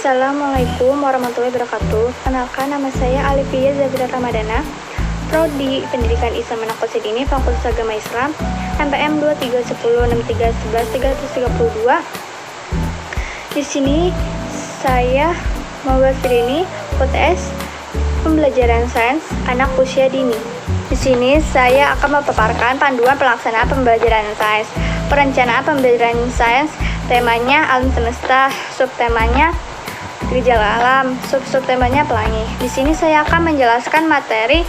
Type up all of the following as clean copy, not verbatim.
Assalamualaikum warahmatullahi wabarakatuh. Kenalkan, nama saya Alifia Zafira Ramadana, Prodi Pendidikan Islam Anak Kosidini, Fakultas Agama Islam, MPM 23106311 Di sini saya membuat video ini UTS pembelajaran sains anak usia dini. Di sini saya akan memaparkan panduan pelaksanaan pembelajaran sains, perencanaan pembelajaran sains, temanya alam semesta, subtemanya gejala alam, subtemanya pelangi. Di sini saya akan menjelaskan materi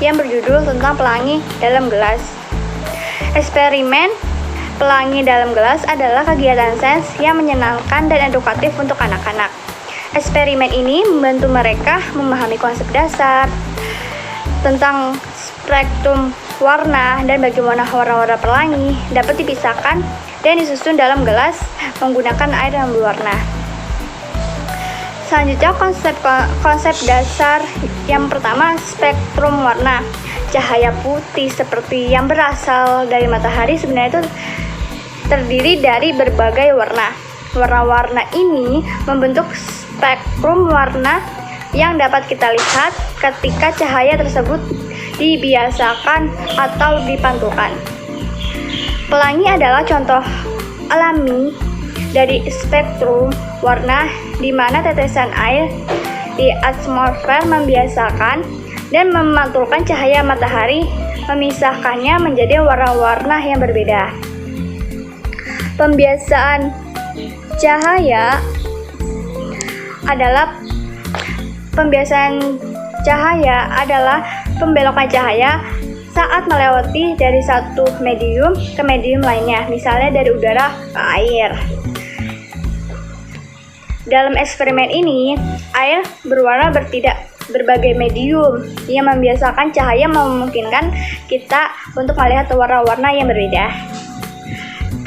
yang berjudul tentang pelangi dalam gelas. Eksperimen pelangi dalam gelas adalah kegiatan sains yang menyenangkan dan edukatif untuk anak-anak. Eksperimen ini membantu mereka memahami konsep dasar tentang spektrum warna dan bagaimana warna-warna pelangi dapat dipisahkan dan disusun dalam gelas menggunakan air yang berwarna. Selanjutnya konsep dasar yang pertama, spektrum warna. Cahaya putih seperti yang berasal dari matahari sebenarnya itu terdiri dari berbagai warna. Warna-warna ini membentuk spektrum warna yang dapat kita lihat ketika cahaya tersebut dibiasakan atau dipantulkan. Pelangi adalah contoh alami dari spektrum warna di mana tetesan air di atmosfer membiasakan dan memantulkan cahaya matahari, memisahkannya menjadi warna-warna yang berbeda. Pembiasaan cahaya adalah pembelokan cahaya saat melewati dari satu medium ke medium lainnya, misalnya dari udara ke air. Dalam eksperimen ini, air berwarna berbagai medium yang membiasakan cahaya memungkinkan kita untuk melihat warna-warna yang berbeda.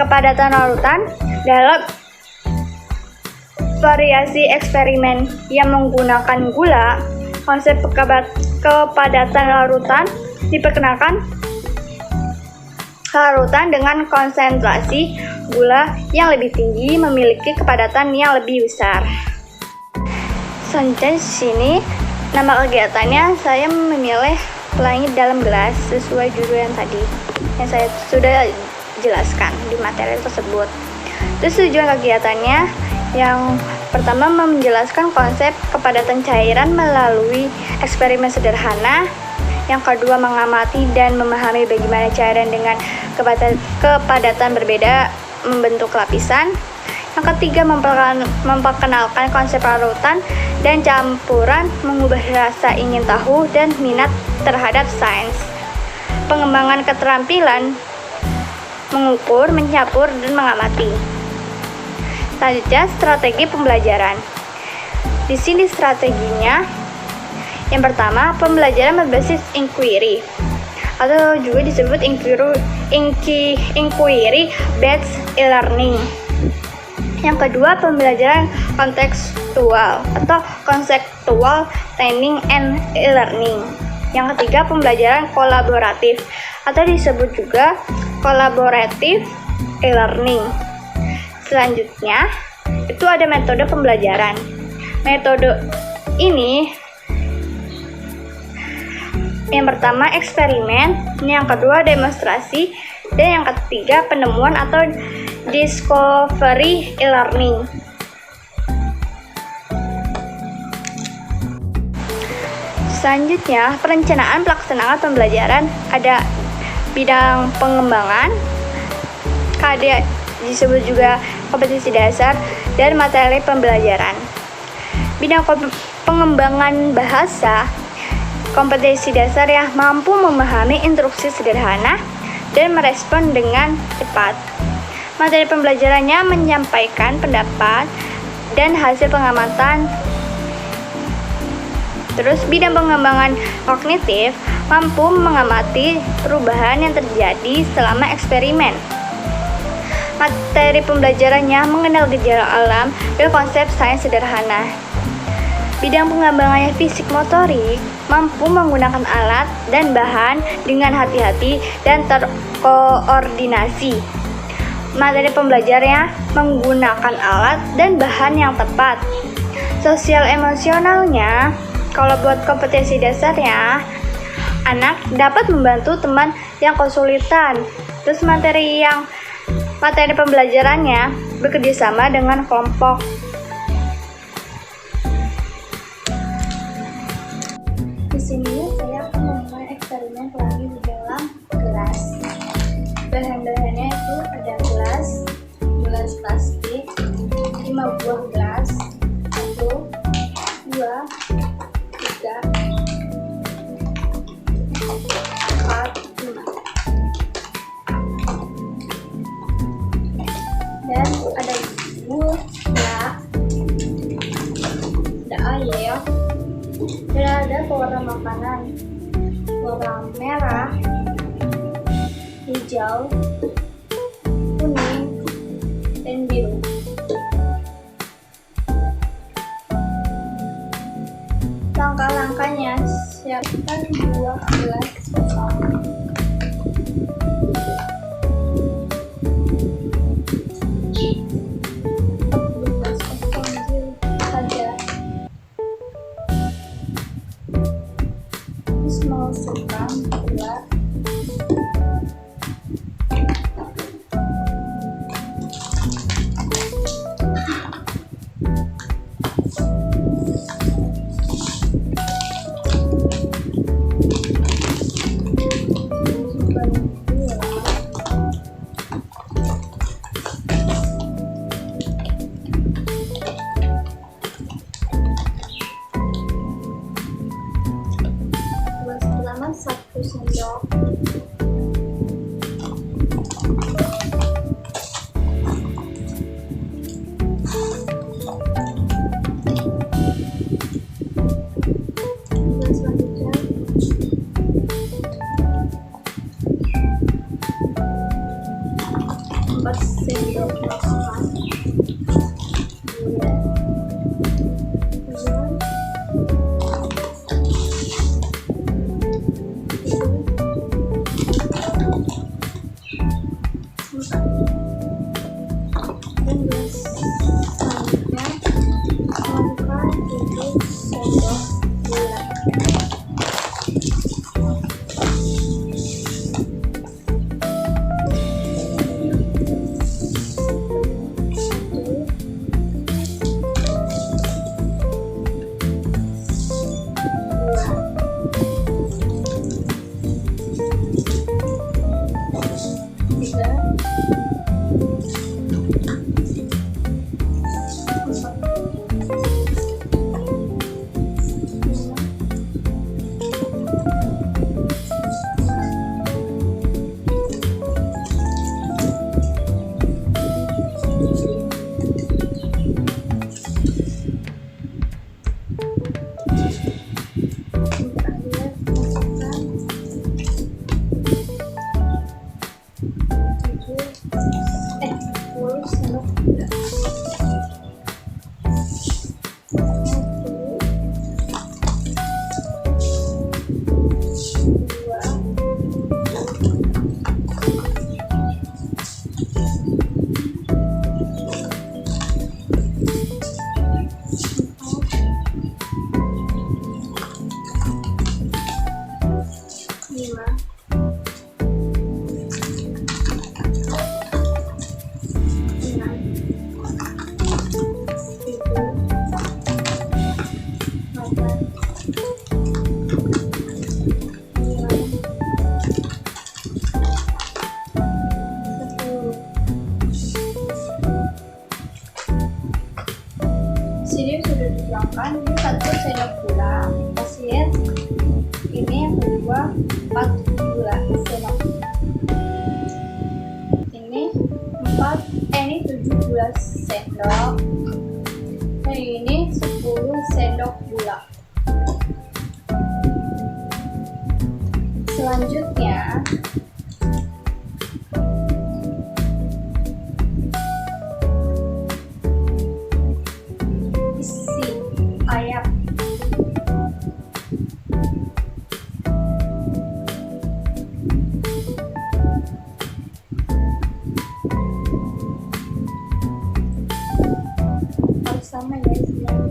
Kepadatan larutan dalam variasi eksperimen yang menggunakan gula, konsep kepadatan larutan diperkenalkan larutan dengan konsentrasi gula yang lebih tinggi memiliki kepadatan yang lebih besar. Selanjutnya di sini nama kegiatannya saya memilih pelangi dalam gelas sesuai judul yang tadi yang saya sudah jelaskan di materi tersebut. Terus tujuan kegiatannya yang pertama menjelaskan konsep kepadatan cairan melalui eksperimen sederhana. Yang kedua, mengamati dan memahami bagaimana cairan dengan kepadatan berbeda membentuk lapisan. Yang ketiga, memperkenalkan konsep larutan dan campuran, mengubah rasa ingin tahu dan minat terhadap sains. Pengembangan keterampilan mengukur, mencampur, dan mengamati. Selanjutnya, strategi pembelajaran. Di sini strateginya yang pertama, pembelajaran berbasis inquiry atau juga disebut inquiry based e-learning. Yang kedua, pembelajaran kontekstual atau conceptual training and e-learning. Yang ketiga, pembelajaran kolaboratif atau disebut juga collaborative e-learning. Selanjutnya, itu ada metode pembelajaran. Metode ini yang pertama eksperimen, yang kedua demonstrasi, dan yang ketiga penemuan atau discovery e-learning. Selanjutnya, perencanaan pelaksanaan pembelajaran ada bidang pengembangan, KD disebut juga kompetensi dasar, dan materi pembelajaran. Bidang pengembangan bahasa, kompetensi dasar yang mampu memahami instruksi sederhana dan merespon dengan cepat. Materi pembelajarannya menyampaikan pendapat dan hasil pengamatan. Terus bidang pengembangan kognitif mampu mengamati perubahan yang terjadi selama eksperimen. Materi pembelajarannya mengenal gejala alam dan konsep sains sederhana. Bidang pengembangannya fisik motorik mampu menggunakan alat dan bahan dengan hati-hati dan terkoordinasi. Materi pembelajarannya menggunakan alat dan bahan yang tepat. Sosial emosionalnya, kalau buat kompetensi dasarnya, anak dapat membantu teman yang kesulitan. Terus materi pembelajarannya bekerja sama dengan kelompok. Di sini saya akan memulai eksperimen pelangi di dalam gelas. Bahan-bahannya itu ada gelas plastik, 5 buah gelas, 1, 2, 3, 4, 5. Dan ada gula, ada air, dan ada pewarna makanan, warna merah, hijau, kuning, dan biru. Langkah-langkahnya, siapkan 2 gelas kosong. Masukkan gula, pertama 1 sendok, dan selanjutnya 4 sendok makan gula, sini sudah dituangkan 1 sendok gula pasir, ini yang kedua 4 gula sendok, ini 7 gula sendok, dan ini 10 sendok gula. Selanjutnya isi air, sama ya isinya.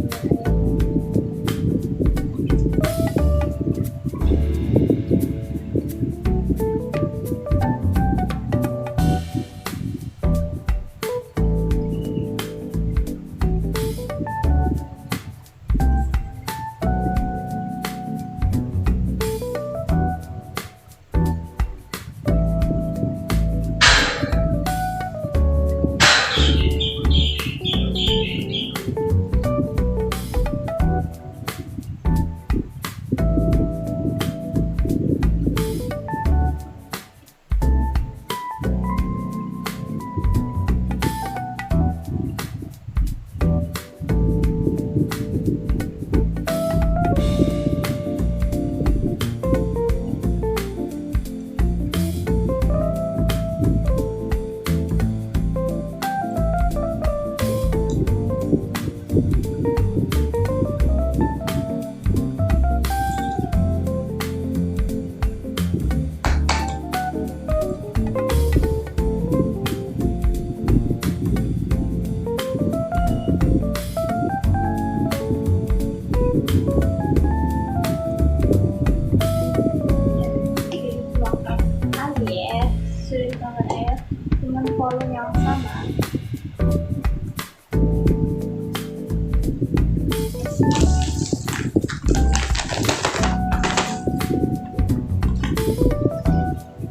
Volume yang sama.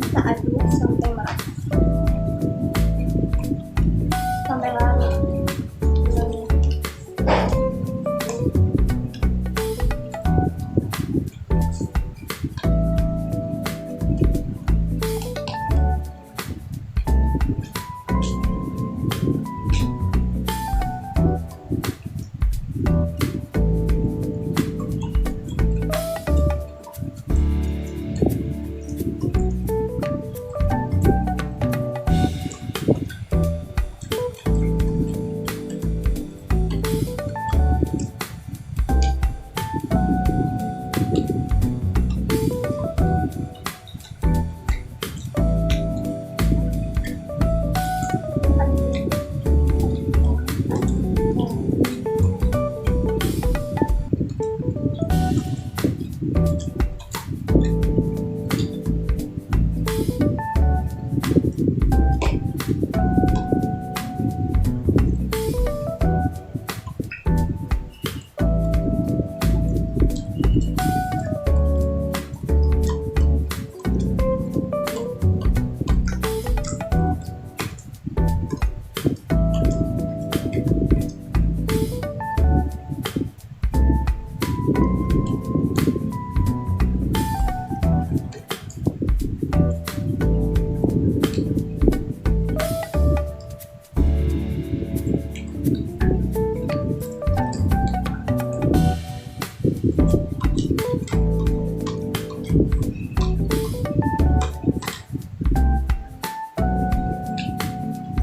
Kita aduk sampai merata, sampai larut.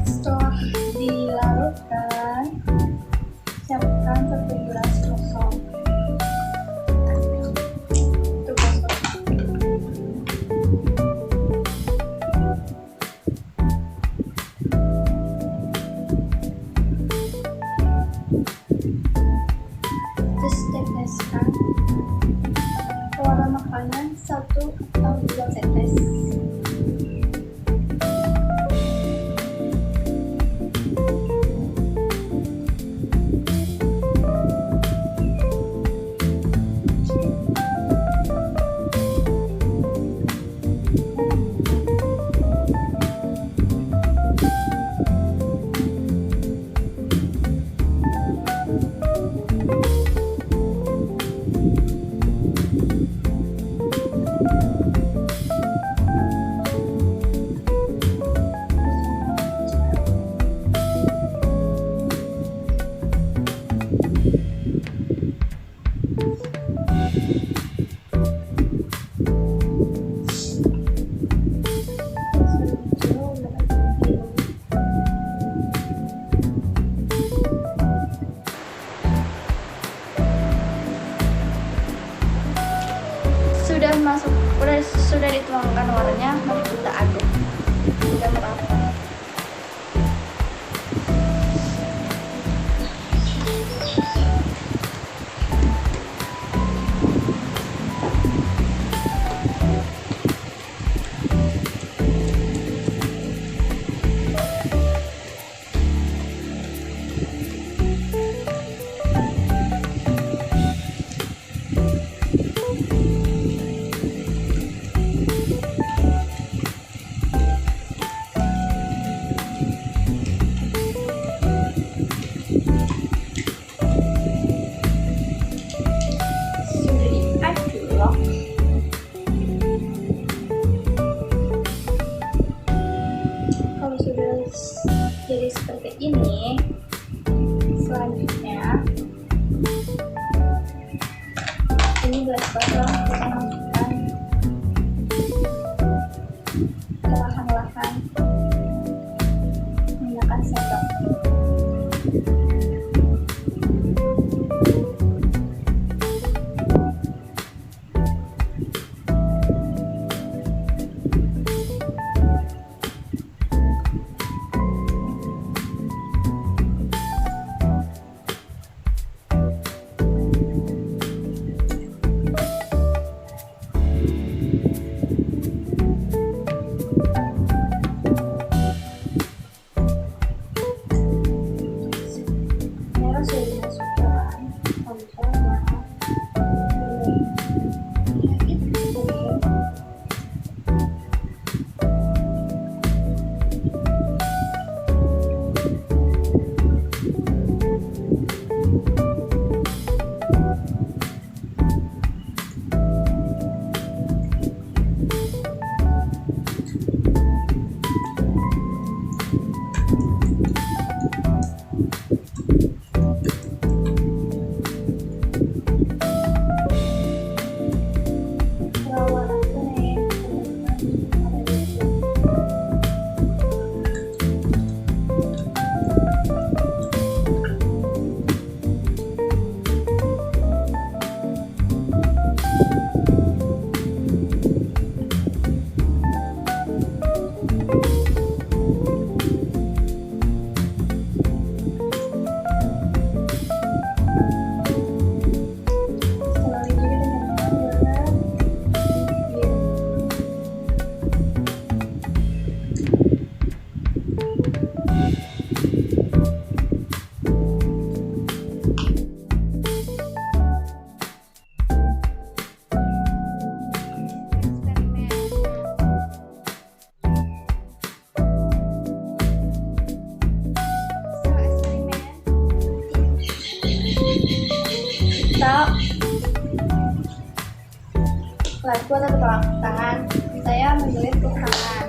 Setelah dilarutkan, siapkan satu gelas kosong. Itu kosong. Terus teteskan warna makanan 1 atau 2 tetes. Sudah dituangkan warnanya, mari kita aduk. Sudah merata. lagu atau tepuk tangan, saya memilih tepuk tangan.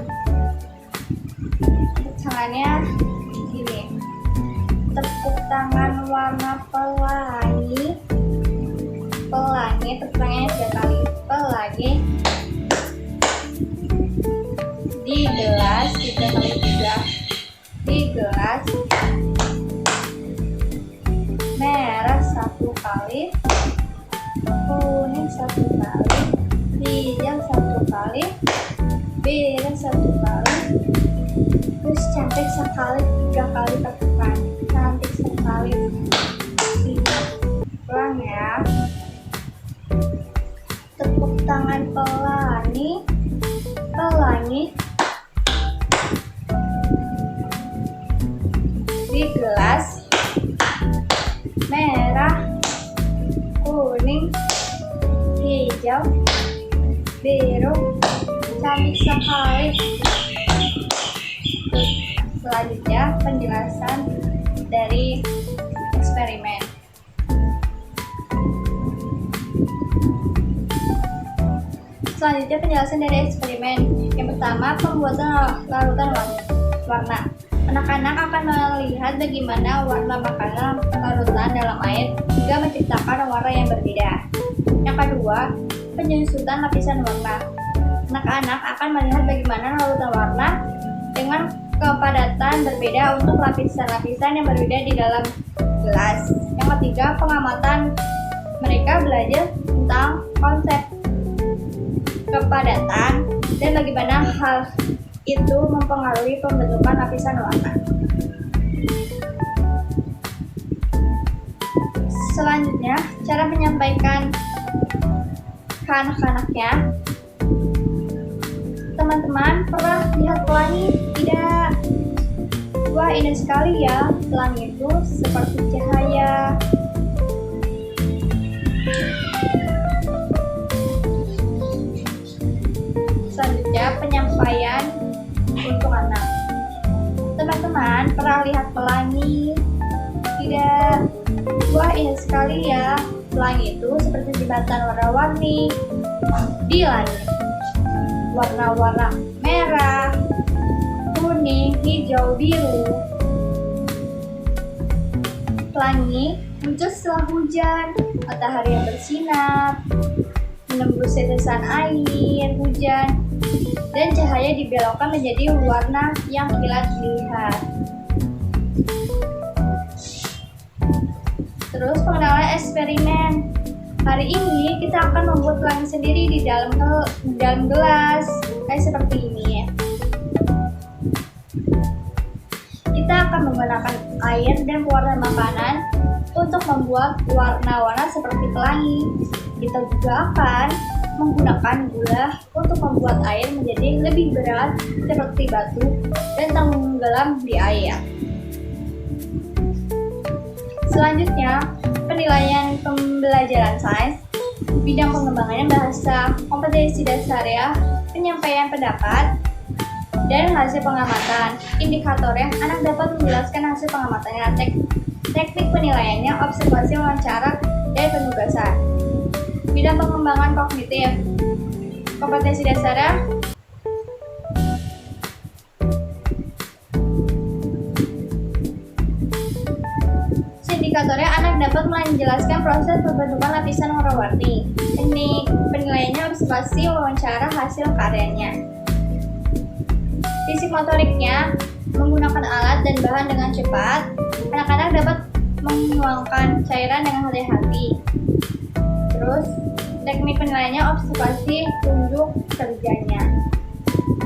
Tepuk tangannya gini, tepuk tangan warna pelangi. Tepuk tangannya 3 kali. Pelangi di gelas 3 kali 3 di gelas. Merah 1 kali, kuning 1 kali, hijau 1 kali, biru 1 kali, terus cantik sekali 3 kali tepukan. Cantik sekali. Ulang ya. Tepuk tangan pelangi di gelas. Merah, kuning, hijau, biru, cantik sekali. Selanjutnya penjelasan dari eksperimen. Yang pertama, pembuatan larutan warna. Anak-anak akan melihat bagaimana warna makanan larutan dalam air hingga menciptakan warna yang berbeda. Yang kedua, penyusutan lapisan warna. Anak-anak akan melihat bagaimana larutan warna dengan kepadatan berbeda untuk lapisan-lapisan yang berbeda di dalam gelas. Yang ketiga, pengamatan. Mereka belajar tentang konsep kepadatan dan bagaimana hal itu mempengaruhi pembentukan lapisan warna. Selanjutnya, cara menyampaikan ke anak-anaknya. Teman-teman pernah lihat pelangi tidak? Wah, indah sekali ya. Pelangi itu seperti cahaya. Selanjutnya, penyampaian untuk anak. Teman-teman pernah lihat pelangi tidak? Wah, indah sekali ya. Pelangi itu seperti jembatan warna-warni di langit. Warna-warna merah, kuning, hijau, biru. Pelangi muncul setelah hujan. Matahari yang bersinar menembus tetesan air hujan, dan cahaya dibelokkan menjadi warna yang kilat dilihat. Terus pengenalan eksperimen. Hari ini kita akan membuat pelangi sendiri di dalam gelas, kayak seperti ini ya. Kita akan menggunakan air dan pewarna makanan untuk membuat warna-warna seperti pelangi. Kita juga akan menggunakan gula untuk membuat air menjadi lebih berat seperti batu dan tenggelam di air. Selanjutnya, penilaian pembelajaran sains, bidang pengembangannya bahasa, kompetensi dasar ya, penyampaian pendapat, dan hasil pengamatan. Indikatornya, anak dapat menjelaskan hasil pengamatannya. Teknik penilaiannya, observasi, wawancara, dan penugasan. Bidang pengembangan kognitif, kompetensi dasarnya indikatornya, anak dapat menjelaskan proses pembentukan lapisan warna-warni. Teknik penilaiannya, observasi, wawancara, hasil karyanya. Fisik motoriknya, menggunakan alat dan bahan dengan cepat. Anak-anak dapat menuangkan cairan dengan hati-hati. Terus, teknik penilaiannya, observasi, tunjuk kerjanya.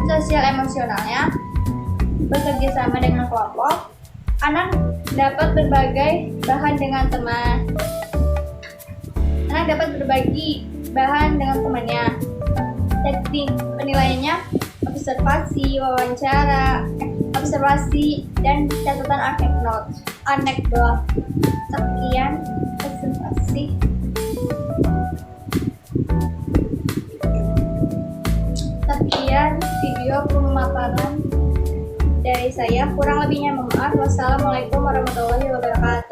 Sosial emosionalnya, bekerja sama dengan kelompok. Anak dapat berbagai bahan dengan teman. Anak dapat berbagi bahan dengan temannya. Teknik penilaiannya, observasi, wawancara, observasi, dan catatan anekdot. Sekian presentasi. Sekian video pemaparan dari saya, kurang lebihnya mohon maaf. Wassalamualaikum warahmatullahi wabarakatuh.